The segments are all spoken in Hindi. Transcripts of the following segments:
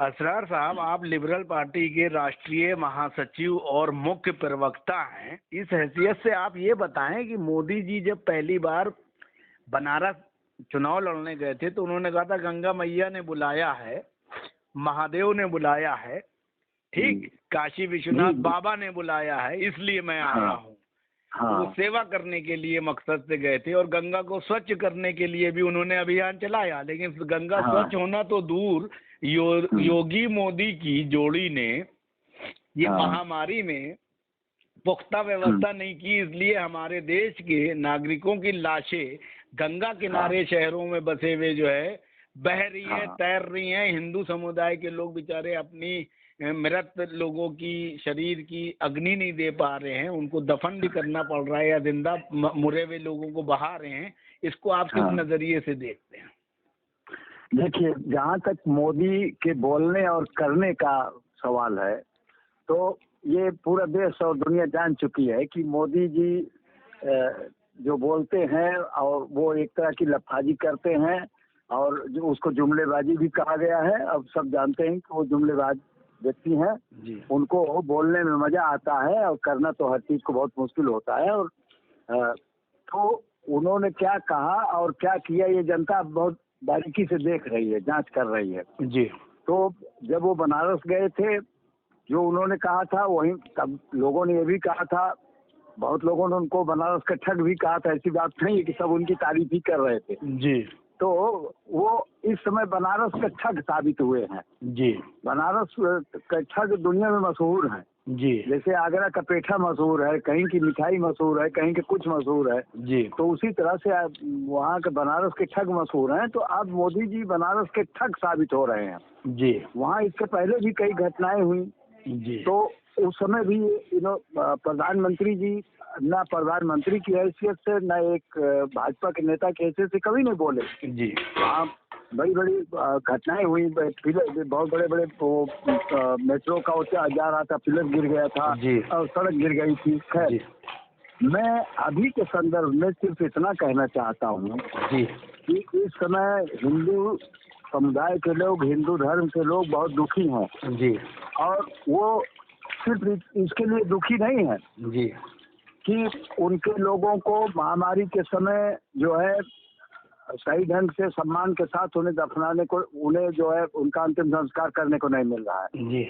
असरार साहब, आप लिबरल पार्टी के राष्ट्रीय महासचिव और मुख्य प्रवक्ता हैं। इस हैसियत से आप ये बताएं कि मोदी जी जब पहली बार बनारस चुनाव लड़ने गए थे तो उन्होंने कहा था गंगा मैया ने बुलाया है, महादेव ने बुलाया है, ठीक, काशी विश्वनाथ बाबा ने बुलाया है, इसलिए मैं आया हूँ। वो सेवा करने के लिए मकसद से गए थे और गंगा को स्वच्छ करने के लिए भी उन्होंने अभियान चलाया। लेकिन गंगा स्वच्छ होना तो दूर, योगी मोदी की जोड़ी ने ये महामारी में पुख्ता व्यवस्था नहीं की, इसलिए हमारे देश के नागरिकों की लाशें गंगा किनारे शहरों में बसे हुए जो है बह रही है, तैर रही हैं। हिंदू समुदाय के लोग बेचारे अपनी मृत लोगों की शरीर की अग्नि नहीं दे पा रहे हैं, उनको दफन भी करना पड़ रहा है या जिंदा मुरे हुए लोगों को बहा रहे हैं। इसको आप किस नजरिए से देखते हैं? देखिए, जहाँ तक मोदी के बोलने और करने का सवाल है तो ये पूरा देश और दुनिया जान चुकी है कि मोदी जी जो बोलते हैं और वो एक तरह की लफाजी करते हैं और जो उसको जुमलेबाजी भी कहा गया है। अब सब जानते हैं कि वो जुमलेबाज व्यक्ति हैं, उनको बोलने में मजा आता है और करना तो हर चीज को बहुत मुश्किल होता है। और तो उन्होंने क्या कहा और क्या किया ये जनता बहुत बारीकी से देख रही है, जांच कर रही है जी। तो जब वो बनारस गए थे, जो उन्होंने कहा था वही तब लोगों ने ये भी कहा था, बहुत लोगों ने उनको बनारस का ठग भी कहा था। ऐसी बात नहीं है कि सब उनकी तारीफ ही कर रहे थे जी। तो वो इस समय बनारस का ठग साबित हुए हैं जी। बनारस का ठग दुनिया में मशहूर है जी। जैसे आगरा का पेठा मशहूर है, कहीं की मिठाई मशहूर है, कहीं के कुछ मशहूर है जी। तो उसी तरह से वहाँ के बनारस के ठग मशहूर हैं। तो अब मोदी जी बनारस के ठग साबित हो रहे हैं जी। वहाँ इससे पहले भी कई घटनाएं हुई जी। तो उस समय भी प्रधानमंत्री जी न प्रधानमंत्री की हैसियत से न एक भाजपा के नेता की हैसियत से कभी नहीं बोले जी। वहाँ बड़ी बड़ी घटनाएं हुई, बहुत बड़े बड़े मेट्रो का जा रहा था, पिलर गिर गया था और सड़क गिर गई थी। खैर, मैं अभी के संदर्भ में सिर्फ इतना कहना चाहता हूँ कि इस समय हिंदू समुदाय के लोग, हिंदू धर्म के लोग बहुत दुखी हैं जी। और वो सिर्फ इसके लिए दुखी नहीं है जी कि उनके लोगों को महामारी के समय जो है सही ढंग से सम्मान के साथ उन्हें दफनाने को, उन्हें जो है उनका अंतिम संस्कार करने को नहीं मिल रहा है जी।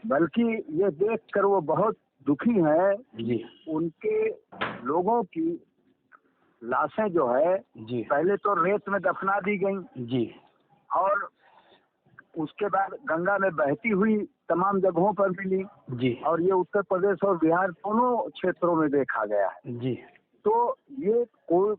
बल्कि ये देख कर वो बहुत दुखी है जी। उनके लोगों की लाशें जो है जी। पहले तो रेत में दफना दी गई जी और उसके बाद गंगा में बहती हुई तमाम जगहों पर मिली जी। और ये उत्तर प्रदेश और बिहार दोनों क्षेत्रों में देखा गया है जी। तो ये कोई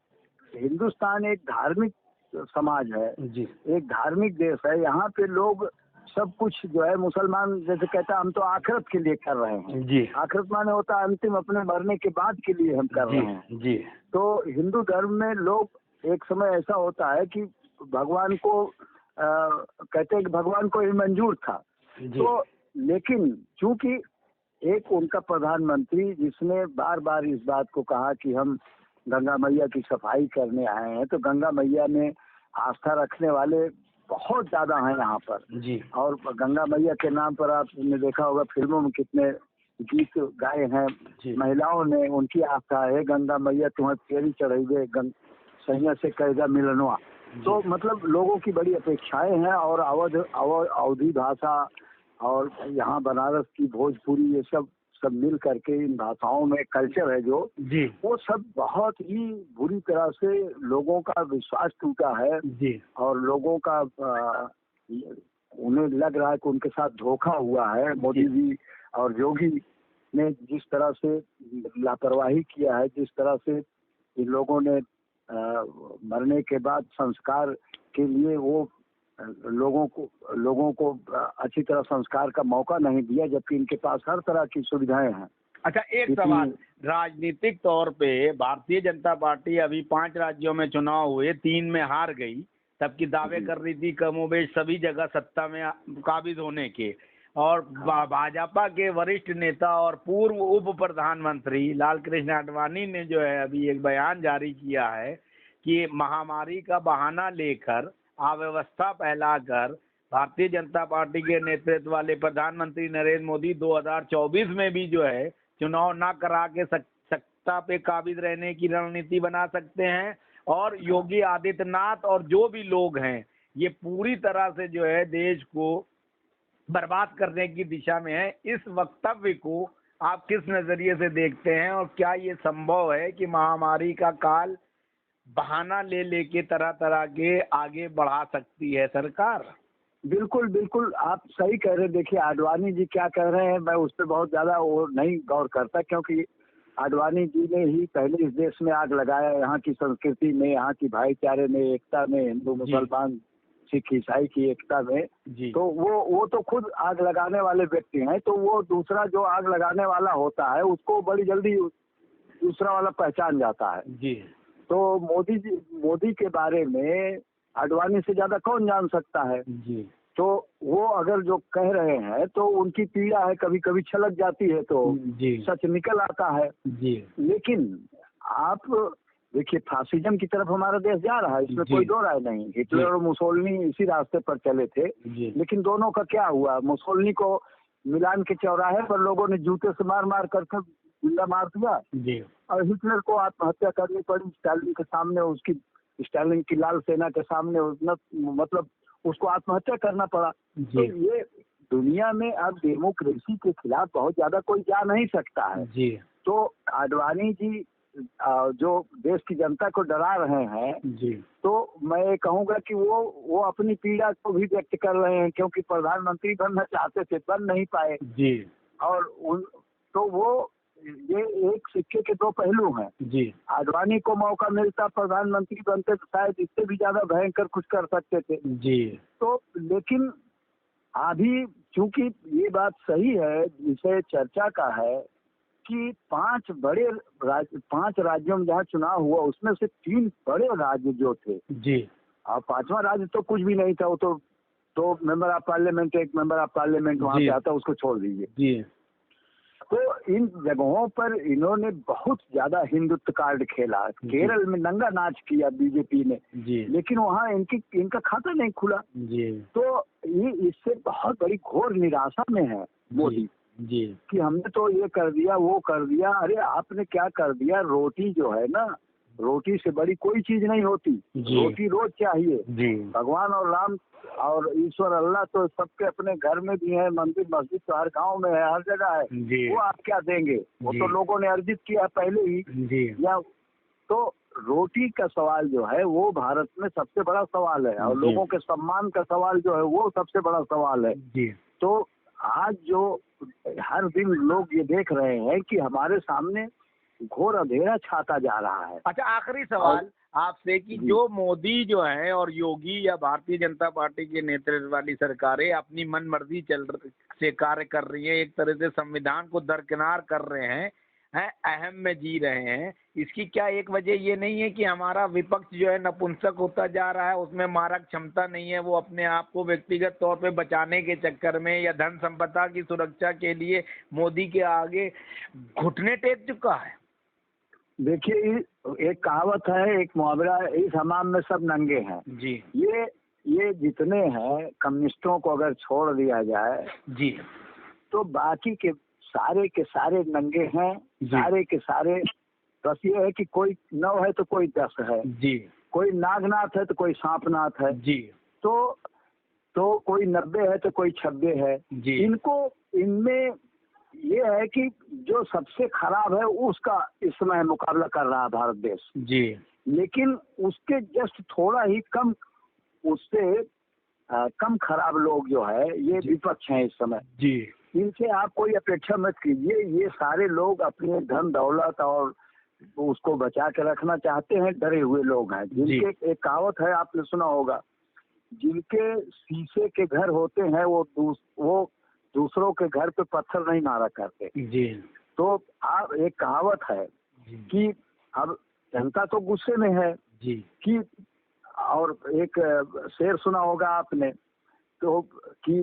हिंदुस्तान एक धार्मिक समाज है जी। एक धार्मिक देश है। यहाँ पे लोग सब कुछ जो है, मुसलमान जैसे कहता हम तो आखिरत के लिए कर रहे हैं जी। आखिरत माने होता है अंतिम, अपने मरने के बाद के लिए हम कर रहे हैं जी। तो हिंदू धर्म में लोग एक समय ऐसा होता है कि भगवान को कहते हैं कि भगवान को ये मंजूर था तो, लेकिन चूंकि एक उनका प्रधानमंत्री जिसने बार बार इस बात को कहा कि हम गंगा मैया की सफाई करने आए हैं, तो गंगा मैया में आस्था रखने वाले बहुत ज्यादा हैं यहाँ पर जी। और गंगा मैया के नाम पर आपने देखा होगा फिल्मों में कितने गीत गाए हैं महिलाओं ने, उनकी आस्था है गंगा मैया तुम्हें फेरी चढ़ाइए सैया से कहेगा मिलनवा। तो मतलब लोगों की बड़ी अपेक्षाएं हैं और अवधी भाषा और यहाँ बनारस की भोजपुरी ये सब मिल करके इन भाषाओं में कल्चर है जो जी, वो सब बहुत ही बुरी तरह से लोगों का विश्वास टूटा है जी। और लोगों का उन्हें लग रहा है कि उनके साथ धोखा हुआ है। मोदी जी और योगी ने जिस तरह से लापरवाही किया है, जिस तरह से इन लोगों ने मरने के बाद संस्कार के लिए वो लोगों को अच्छी तरह संस्कार का मौका नहीं दिया, जबकि इनके पास हर तरह की सुविधाएं हैं। अच्छा, एक सवाल, राजनीतिक तौर पे भारतीय जनता पार्टी अभी 5 राज्यों में चुनाव हुए, 3 में हार गई, तबकि दावे कर रही थी कमोबेश सभी जगह सत्ता में काबिज होने के। और भाजपा के वरिष्ठ नेता और पूर्व उप प्रधानमंत्री लाल कृष्ण आडवाणी ने जो है अभी एक बयान जारी किया है कि महामारी का बहाना लेकर अव्यवस्था फैलाकर भारतीय जनता पार्टी के नेतृत्व वाले प्रधानमंत्री नरेंद्र मोदी 2024 में भी जो है चुनाव ना करा के सत्ता पे काबिज रहने की रणनीति बना सकते हैं, और योगी आदित्यनाथ और जो भी लोग हैं ये पूरी तरह से जो है देश को बर्बाद करने की दिशा में है। इस वक्तव्य को आप किस नजरिए से देखते हैं, और क्या ये संभव है कि महामारी का काल बहाना ले लेके तरह तरह के आगे बढ़ा सकती है सरकार? बिल्कुल बिल्कुल, आप सही कह रहे हैं। देखिए आडवाणी जी क्या कह रहे हैं, मैं उस पर बहुत ज्यादा वो नहीं गौर करता, क्योंकि आडवाणी जी ने ही पहले इस देश में आग लगाया, यहाँ की संस्कृति में, यहाँ की भाईचारे में, एकता में, हिंदू मुसलमान सिख ईसाई की एकता में। तो वो तो खुद आग लगाने वाले व्यक्ति हैं, तो वो दूसरा जो आग लगाने वाला होता है उसको बड़ी जल्दी दूसरा वाला पहचान जाता है जी। तो मोदी के बारे में आडवाणी से ज्यादा कौन जान सकता है जी। तो वो अगर जो कह रहे हैं तो उनकी पीड़ा है, कभी कभी छलक जाती है तो सच निकल आता है जी। लेकिन आप देखिए फासिज्म की तरफ हमारा देश जा रहा है, इसमें कोई दो राय नहीं। हिटलर और मुसोलिनी इसी रास्ते पर चले थे, लेकिन दोनों का क्या हुआ, मुसोलिनी को मिलान के चौराहे पर लोगों ने जूते से मार मार कर जिंदा मार दिया जी। और हिटलर को आत्महत्या करनी पड़ी स्टालिन के सामने, उसकी स्टालिन की लाल सेना के सामने, मतलब उसको आत्महत्या करना पड़ा। तो ये दुनिया में अब डेमोक्रेसी के खिलाफ बहुत ज्यादा कोई जा नहीं सकता है जी। तो आडवाणी जी जो देश की जनता को डरा रहे हैं जी, तो मैं कहूँगा कि वो अपनी पीड़ा को भी व्यक्त कर रहे हैं, क्योंकि प्रधानमंत्री बनना चाहते थे, बन नहीं पाए जी। और तो वो ये एक सिक्के के दो पहलू हैं जी। आडवाणी को मौका मिलता प्रधानमंत्री बनते तो शायद इससे भी ज्यादा भयंकर कुछ कर सकते थे जी। तो लेकिन अभी चूंकि ये बात सही है, जिसे चर्चा का है कि 5 राज्यों में जहाँ चुनाव हुआ उसमें से 3 बड़े राज्य जो थे जी, और 5वां राज्य तो कुछ भी नहीं था, वो तो 2 member of parliament, 1 member of parliament वहाँ पे आता, उसको छोड़ दीजिए जी। तो इन जगहों पर इन्होंने बहुत ज्यादा हिंदुत्व कार्ड खेला। केरल में नंगा नाच किया बीजेपी ने जी, लेकिन वहाँ इनका खाता नहीं खुला जी। तो ये इससे बहुत बड़ी घोर निराशा में है मोदी जी, कि हमने तो ये कर दिया, वो कर दिया। अरे आपने क्या कर दिया? रोटी जो है ना, रोटी से बड़ी कोई चीज नहीं होती, रोटी रोज चाहिए जी। भगवान और राम और ईश्वर अल्लाह तो सबके अपने घर में भी है, मंदिर मस्जिद तो हर गांव में है, हर जगह है जी। वो आप क्या देंगे? वो तो लोगों ने अर्जित किया पहले ही जी। या तो रोटी का सवाल जो है वो भारत में सबसे बड़ा सवाल है, और लोगों के सम्मान का सवाल जो है वो सबसे बड़ा सवाल है जी। तो आज जो हर दिन लोग ये देख रहे हैं कि हमारे सामने घोर अंधेरा छाता जा रहा है। अच्छा, आखिरी सवाल आपसे कि जो मोदी जो है और योगी या भारतीय जनता पार्टी के नेतृत्व वाली सरकारें अपनी मनमर्जी से कार्य कर रही है, एक तरह से संविधान को दरकिनार कर रहे हैं, अहम में जी रहे हैं, इसकी क्या एक वजह ये नहीं है कि हमारा विपक्ष जो है नपुंसक होता जा रहा है, उसमें मारक क्षमता नहीं है, वो अपने आप को व्यक्तिगत तौर पे बचाने के चक्कर में या धन संपदा की सुरक्षा के लिए मोदी के आगे घुटने टेक चुका है? देखिए एक कहावत है, एक मुहावरा है, इस हमाम में सब नंगे हैं जी। ये जितने हैं कम्युनिस्टों को अगर छोड़ दिया जाए जी, तो बाकी के सारे नंगे हैं, सारे के सारे। बस ये है कि कोई 9 है तो कोई 10 है जी, कोई नागनाथ है तो कोई सांपनाथ है जी, तो कोई 90 है तो कोई 96 है जी। इनमें ये है कि जो सबसे खराब है उसका इस समय मुकाबला कर रहा है भारत देश जी, लेकिन उसके जस्ट थोड़ा ही कम, उससे कम खराब लोग जो है ये विपक्ष हैं इस समय जी। इनसे आप कोई अपेक्षा मत कीजिए, ये सारे लोग अपने धन दौलत और उसको बचा के रखना चाहते हैं, डरे हुए लोग हैं। जिनके एक कहावत है आपने सुना होगा, जिनके शीशे के घर होते हैं वो दूसरों के घर पे पत्थर नहीं मारा करते जी। तो आप एक कहावत है कि अब जनता तो गुस्से में है जी कि, और एक शेर सुना होगा आपने तो कि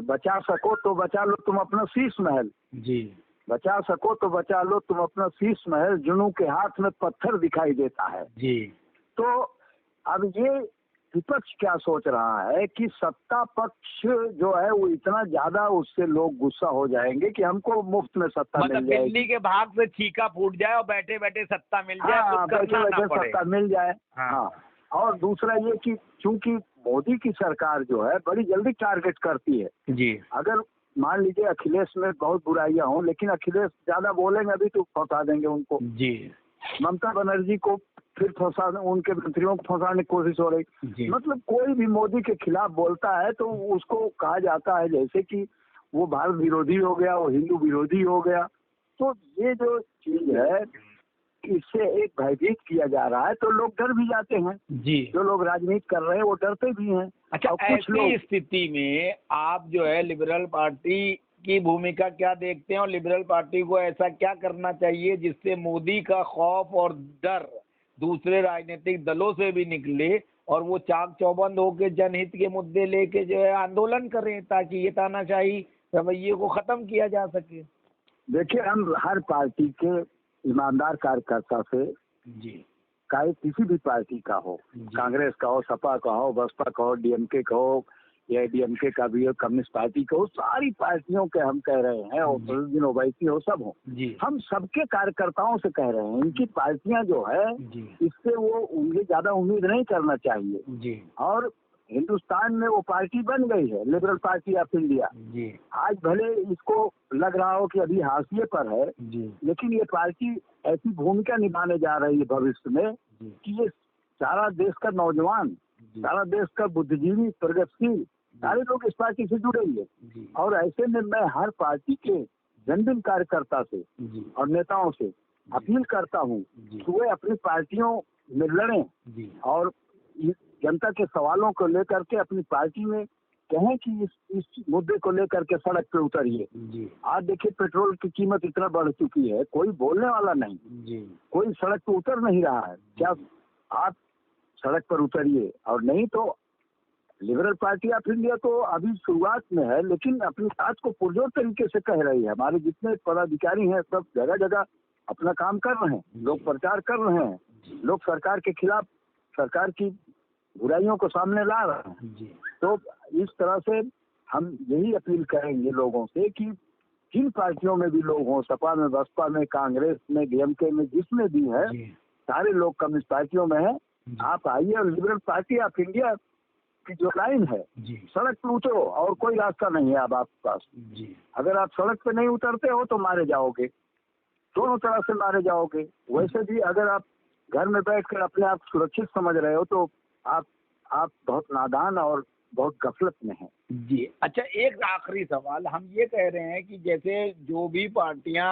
बचा सको तो बचा लो तुम अपना शीश महल जी, बचा सको तो बचा लो तुम अपना शीश महल, जुनू के हाथ में पत्थर दिखाई देता है जी। तो अब ये विपक्ष क्या सोच रहा है कि सत्ता पक्ष जो है वो इतना ज्यादा उससे लोग गुस्सा हो जाएंगे कि हमको मुफ्त में सत्ता मतलब मिल जाएगी। बिल्ली के भाग से चीका फूट जाए और बैठे बैठे सत्ता मिल जाए, हाँ, कुछ बैठे करना ना बैठे पड़े। सत्ता मिल जाए। हाँ। हाँ, और दूसरा ये कि चूंकि मोदी की सरकार जो है बड़ी जल्दी टारगेट करती है। जी अगर मान लीजिए अखिलेश में बहुत बुराइयां हों, लेकिन अखिलेश ज्यादा बोलेंगे अभी तो फंसा देंगे उनको। जी ममता बनर्जी को फिर फंसा, उनके मंत्रियों को फंसाने की कोशिश हो रही। जी मतलब कोई भी मोदी के खिलाफ बोलता है तो उसको कहा जाता है जैसे कि वो भारत विरोधी हो गया, वो हिंदू विरोधी हो गया। तो ये जो चीज है इससे एक भयभीत किया जा रहा है, तो लोग डर भी जाते हैं। जी। जो लोग राजनीति कर रहे हैं वो डरते भी हैं। अच्छा, और कुछ ऐसी लोग स्थिति में आप जो है लिबरल पार्टी की भूमिका क्या देखते हैं और लिबरल पार्टी को ऐसा क्या करना चाहिए जिससे मोदी का खौफ और डर दूसरे राजनीतिक दलों से भी निकले और वो चाक चौबंद होकर जनहित के मुद्दे लेके जो है आंदोलन करें, ताकि ये तानाशाही रवैये को खत्म किया जा सके। देखिए, हम हर पार्टी के ईमानदार कार्यकर्ता से, जी चाहे किसी भी पार्टी का हो, जी। कांग्रेस का हो, सपा का हो, बसपा का हो, डीएमके का हो, या डीएमके का भी हो, कम्युनिस्ट पार्टी का हो, सारी पार्टियों के हम कह रहे हैं, और ओवैसी हो, सब हो, जी हम सबके कार्यकर्ताओं से कह रहे हैं इनकी पार्टियां जो है जी इससे वो उनसे ज्यादा उम्मीद नहीं करना चाहिए। जी और हिंदुस्तान में वो पार्टी बन गई है, लिबरल पार्टी ऑफ इंडिया। जी आज भले इसको लग रहा हो कि अभी हाशिए पर है, जी लेकिन ये पार्टी ऐसी भूमिका निभाने जा रही है भविष्य में जी कि ये सारा देश का नौजवान, जी सारा देश का बुद्धिजीवी, प्रगतिशील सारे लोग इस पार्टी से जुड़े हुए। जी और ऐसे में मैं हर पार्टी के जन्मदिन कार्यकर्ता से जी और नेताओं से अपील करता हूँ जी कि वे अपनी पार्टियों में लड़ें जी और इस जनता के सवालों को लेकर के अपनी पार्टी में कहें कि इस मुद्दे को लेकर के सड़क पे उतरिए। जी आज देखिए, पेट्रोल की कीमत इतना बढ़ चुकी है, कोई बोलने वाला नहीं, जी कोई सड़क पे उतर नहीं रहा है। क्या आप सड़क पर उतरिए, और नहीं तो लिबरल पार्टी ऑफ इंडिया तो अभी शुरुआत में है, लेकिन अपनी बात को पुरजोर तरीके से कह रही है। हमारे जितने पदाधिकारी हैं सब जगह जगह अपना काम कर रहे हैं, लोग प्रचार कर रहे हैं, लोग सरकार के खिलाफ, सरकार की बुराइयों को सामने ला रहे हैं। जी तो इस तरह से हम यही अपील करेंगे लोगों से कि जिन पार्टियों में भी लोग हों, सपा में, बसपा में, कांग्रेस में, डीएमके में, जिसमें भी है, जी सारे लोग कम्युनिस्ट पार्टियों में हैं, आप आइए और लिबरल पार्टी ऑफ इंडिया की जो लाइन है, जी सड़क पर उतरो, और कोई रास्ता नहीं है अब आपके पास। जी अगर आप सड़क पे नहीं उतरते हो तो मारे जाओगे, दोनों तरह से मारे जाओगे। वैसे भी अगर आप घर में बैठकर अपने आप सुरक्षित समझ रहे हो तो आप बहुत नादान और बहुत गफलत में हैं। जी। अच्छा, एक आखिरी सवाल, हम ये कह रहे हैं कि जैसे जो भी पार्टियां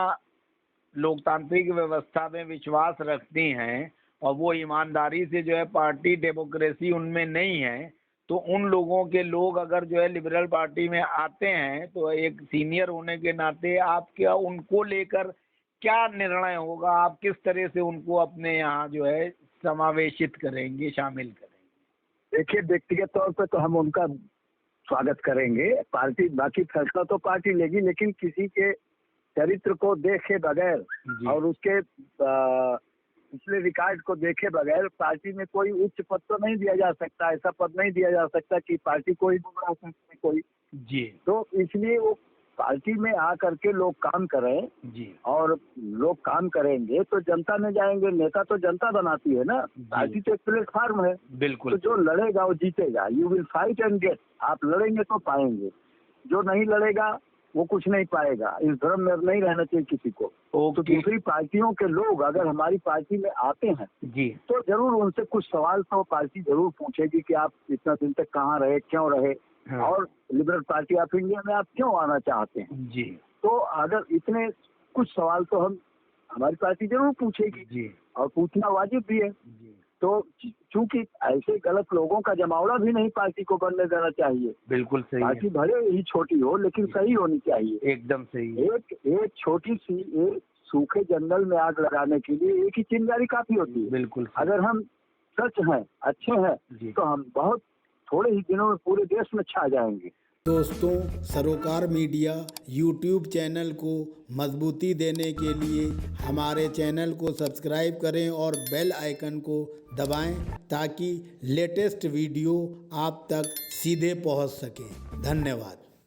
लोकतांत्रिक व्यवस्था में विश्वास रखती हैं और वो ईमानदारी से जो है पार्टी डेमोक्रेसी उनमें नहीं है, तो उन लोगों के लोग अगर जो है लिबरल पार्टी में आते हैं तो एक सीनियर होने के नाते आप क्या उनको लेकर क्या निर्णय होगा, आप किस तरह से उनको अपने यहाँ जो है समावेशित करेंगे, शामिल करेंगे? देखिए, व्यक्तिगत तौर पे तो हम उनका स्वागत करेंगे, पार्टी बाकी फैसला तो पार्टी लेगी, लेकिन किसी के चरित्र को देखे बगैर जी। और उसके पिछले रिकॉर्ड को देखे बगैर पार्टी में कोई उच्च पद तो नहीं दिया जा सकता, ऐसा पद नहीं दिया जा सकता कि पार्टी को ही गुमराह करके कोई। जी तो इसलिए वो पार्टी में आकर के लोग काम करें, जी और लोग काम करेंगे तो जनता में जाएंगे। नेता तो जनता बनाती है ना, पार्टी तो एक प्लेटफार्म है। बिल्कुल। तो जो लड़ेगा वो जीतेगा। You will fight and get, आप लड़ेंगे तो पाएंगे, जो नहीं लड़ेगा वो कुछ नहीं पाएगा। इस भ्रम में नहीं रहना चाहिए किसी को। तो दूसरी पार्टियों के लोग अगर हमारी पार्टी में आते हैं जी तो जरूर उनसे कुछ सवाल तो पार्टी जरूर पूछेगी कि आप इतना दिन तक कहाँ रहे, क्यों रहे, हाँ। और लिबरल पार्टी ऑफ इंडिया में आप क्यों आना चाहते हैं। जी तो अगर इतने कुछ सवाल तो हमारी पार्टी जरूर पूछेगी, जी और पूछना वाजिब भी है। जी तो चूंकि ऐसे गलत लोगों का जमावड़ा भी नहीं पार्टी को बनने देना चाहिए। बिल्कुल सही है, पार्टी भले ही छोटी हो लेकिन सही होनी चाहिए। एकदम सही है। एक छोटी सी एक सूखे जंगल में आग लगाने के लिए एक ही चिंगारी काफी होती है। बिल्कुल सही। अगर हम सच हैं, अच्छे हैं, जी। तो हम बहुत थोड़े ही दिनों में पूरे देश में छा जाएंगे। दोस्तों, सरोकार मीडिया यूट्यूब चैनल को मजबूती देने के लिए हमारे चैनल को सब्सक्राइब करें और बेल आइकन को दबाएं ताकि लेटेस्ट वीडियो आप तक सीधे पहुंच सके। धन्यवाद।